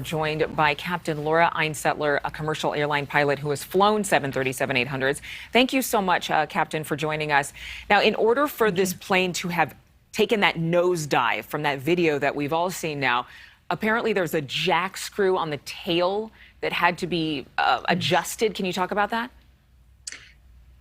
Joined by Captain Laura Einsetler, a commercial airline pilot who has flown 737-800s. Thank you so much, Captain, for joining us. Now, in order for this plane to have taken that nosedive from that video that we've all seen now, apparently there's a jack screw on the tail that had to be adjusted. Can you talk about that?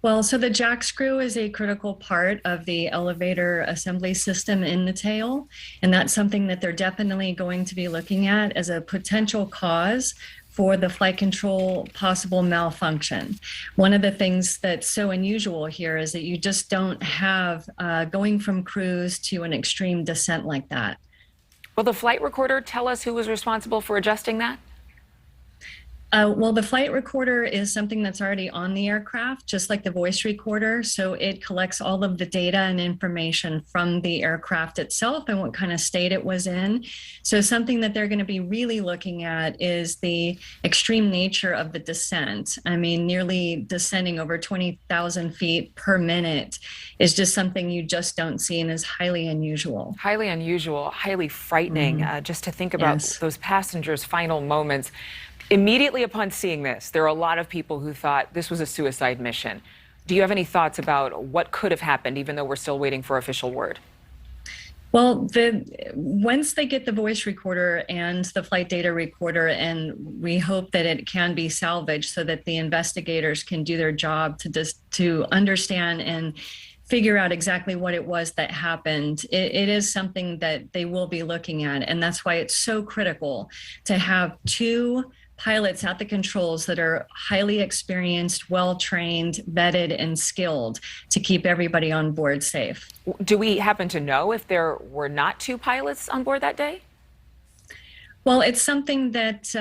Well, so the jack screw is a critical part of the elevator assembly system in the tail, and that's something that they're definitely going to be looking at as a potential cause for the flight control possible malfunction. One of the things that's so unusual here is that you just don't have going from cruise to an extreme descent like that. Will the flight recorder tell us who was responsible for adjusting that? Well, the flight recorder is something that's already on the aircraft, just like the voice recorder. So it collects all of the data and information from the aircraft itself and what kind of state it was in. So something that they're going to be really looking at is the extreme nature of the descent. I mean, nearly descending over 20,000 feet per minute is just something you just don't see and is highly unusual. Highly unusual, highly frightening, just to think about those passengers' final moments. Immediately upon seeing this, there are a lot of people who thought this was a suicide mission. Do you have any thoughts about what could have happened, even though we're still waiting for official word? Well, once they get the voice recorder and the flight data recorder, and we hope that it can be salvaged so that the investigators can do their job to understand and figure out exactly what it was that happened. It is something that they will be looking at, and that's why it's so critical to have two pilots at the controls that are highly experienced, well-trained, vetted, and skilled to keep everybody on board safe. Do we happen to know if there were not two pilots on board that day? Well, it's something that,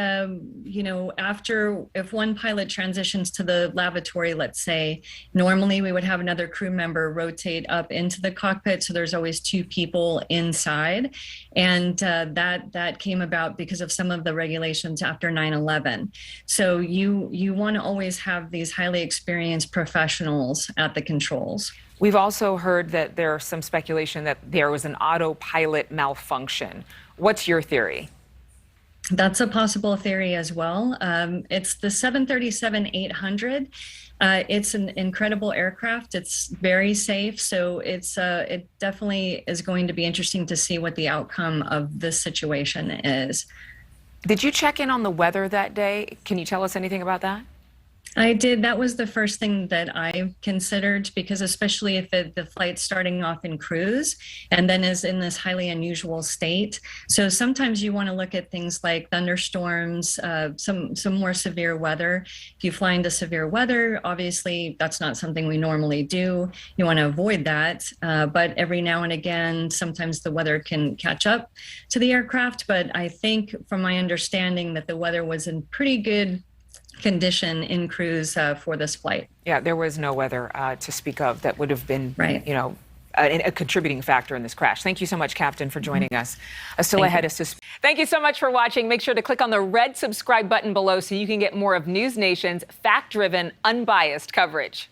if one pilot transitions to the lavatory, let's say, normally we would have another crew member rotate up into the cockpit. So there's always two people inside. And that came about because of some of the regulations after 9/11. So you want to always have these highly experienced professionals at the controls. We've also heard that there's some speculation that there was an autopilot malfunction. What's your theory? That's a possible theory as well. It's the 737-800. It's an incredible aircraft. It's very safe. So it definitely is going to be interesting to see what the outcome of this situation is. Did you check in on the weather that day? Can you tell us anything about that? I did. That was the first thing that I considered, because especially if the flight's starting off in cruise and then is in this highly unusual state. So sometimes you want to look at things like thunderstorms, some more severe weather. If you fly into severe weather, obviously that's not something we normally do. You want to avoid that. But every now and again, sometimes the weather can catch up to the aircraft. But I think from my understanding that the weather was in pretty good condition in cruise for this flight. Yeah, there was no weather to speak of that would have been, right, a contributing factor in this crash. Thank you so much, Captain, for joining us. Still ahead is Thank you so much for watching. Make sure to click on the red subscribe button below so you can get more of NewsNation's fact-driven, unbiased coverage.